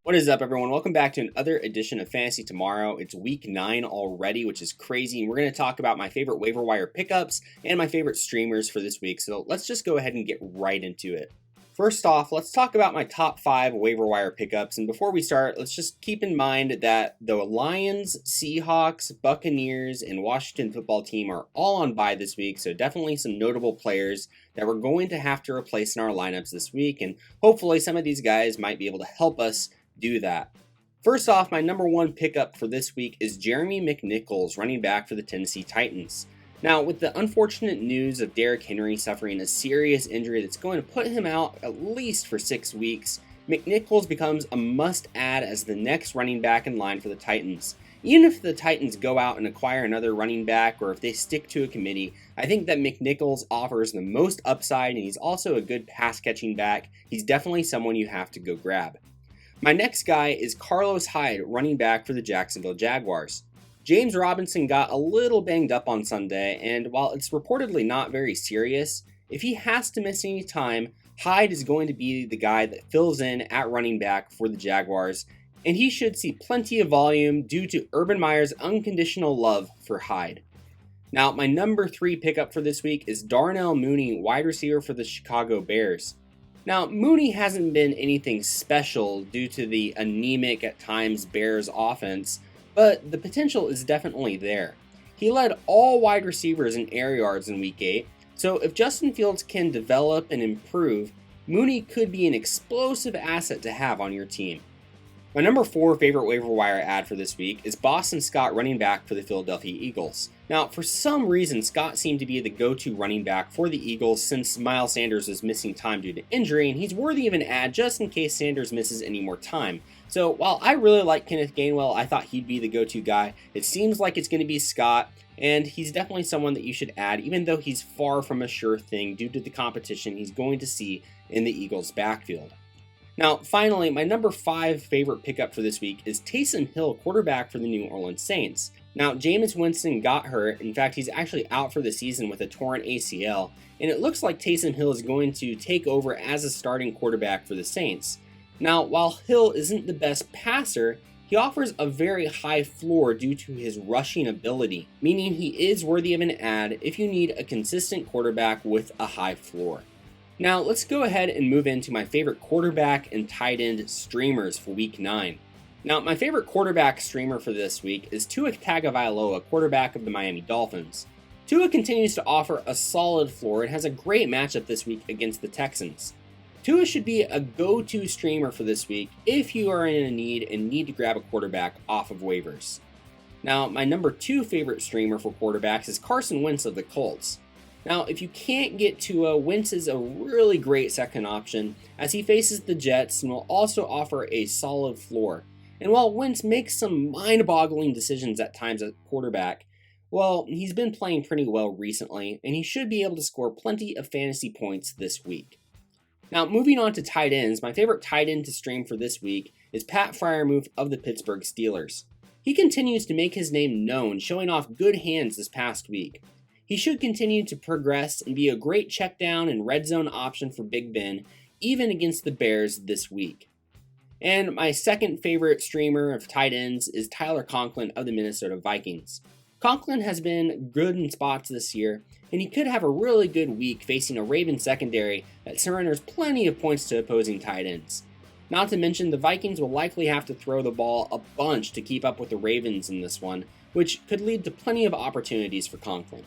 What is up, everyone? Welcome back to another edition of Fantasy Tomorrow. It's week 9 already, which is crazy. And we're going to talk about my favorite waiver wire pickups and my favorite streamers for this week. So let's just go ahead and get right into it. First off, let's talk about my top 5 waiver wire pickups. And before we start, let's just keep in mind that the Lions, Seahawks, Buccaneers, and Washington football team are all on bye this week. So definitely some notable players that we're going to have to replace in our lineups this week. And hopefully some of these guys might be able to help us do that. First off, my number 1 pickup for this week is Jeremy McNichols, running back for the Tennessee Titans. Now, with the unfortunate news of Derrick Henry suffering a serious injury that's going to put him out at least for 6 weeks, McNichols becomes a must-add as the next running back in line for the Titans. Even if the Titans go out and acquire another running back, or if they stick to a committee, I think that McNichols offers the most upside, and he's also a good pass-catching back. He's definitely someone you have to go grab. My next guy is Hyde, running back for the Jacksonville Jaguars. James Robinson got a little banged up on Sunday, and while it's reportedly not very serious, if he has to miss any time, Hyde is going to be the guy that fills in at running back for the Jaguars, and he should see plenty of volume due to Urban Meyer's unconditional love for Hyde. Now, my number 3 pickup for this week is Darnell Mooney, wide receiver for the Chicago Bears. Now, Mooney hasn't been anything special due to the anemic at times Bears offense, but the potential is definitely there. He led all wide receivers in air yards in Week 8, so if Justin Fields can develop and improve, Mooney could be an explosive asset to have on your team. My number 4 favorite waiver wire ad for this week is Boston Scott, running back for the Philadelphia Eagles. Now, for some reason, Scott seemed to be the go-to running back for the Eagles since Miles Sanders was missing time due to injury, and he's worthy of an ad just in case Sanders misses any more time. So while I really like Kenneth Gainwell, I thought he'd be the go-to guy. It seems like it's going to be Scott, and he's definitely someone that you should add, even though he's far from a sure thing due to the competition he's going to see in the Eagles' backfield. Now, finally, my number 5 favorite pickup for this week is Taysom Hill, quarterback for the New Orleans Saints. Now, Jameis Winston got hurt. In fact, he's actually out for the season with a torn ACL, and it looks like Taysom Hill is going to take over as a starting quarterback for the Saints. Now, while Hill isn't the best passer, he offers a very high floor due to his rushing ability, meaning he is worthy of an ad if you need a consistent quarterback with a high floor. Now, let's go ahead and move into my favorite quarterback and tight end streamers for Week 9. Now, my favorite quarterback streamer for this week is Tua Tagovailoa, quarterback of the Miami Dolphins. Tua continues to offer a solid floor and has a great matchup this week against the Texans. Tua should be a go-to streamer for this week if you are in a need and need to grab a quarterback off of waivers. Now, my number 2 favorite streamer for quarterbacks is Carson Wentz of the Colts. Now, if you can't get Tua, Wentz is a really great second option as he faces the Jets and will also offer a solid floor. And while Wentz makes some mind-boggling decisions at times at quarterback, well, he's been playing pretty well recently, and he should be able to score plenty of fantasy points this week. Now, moving on to tight ends, my favorite tight end to stream for this week is Pat Freirmuth of the Pittsburgh Steelers. He continues to make his name known, showing off good hands this past week. He should continue to progress and be a great check down and red zone option for Big Ben, even against the Bears this week. And my second favorite streamer of tight ends is Tyler Conklin of the Minnesota Vikings. Conklin has been good in spots this year, and he could have a really good week facing a Ravens secondary that surrenders plenty of points to opposing tight ends. Not to mention, the Vikings will likely have to throw the ball a bunch to keep up with the Ravens in this one, which could lead to plenty of opportunities for Conklin.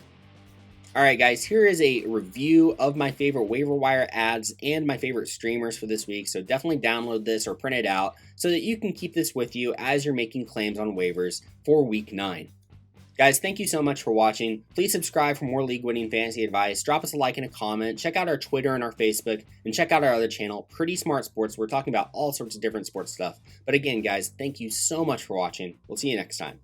Alright guys, here is a review of my favorite waiver wire ads and my favorite streamers for this week, so definitely download this or print it out so that you can keep this with you as you're making claims on waivers for Week 9. Guys, thank you so much for watching. Please subscribe for more league-winning fantasy advice, drop us a like and a comment, check out our Twitter and our Facebook, and check out our other channel, Pretty Smart Sports. We're talking about all sorts of different sports stuff. But again guys, thank you so much for watching. We'll see you next time.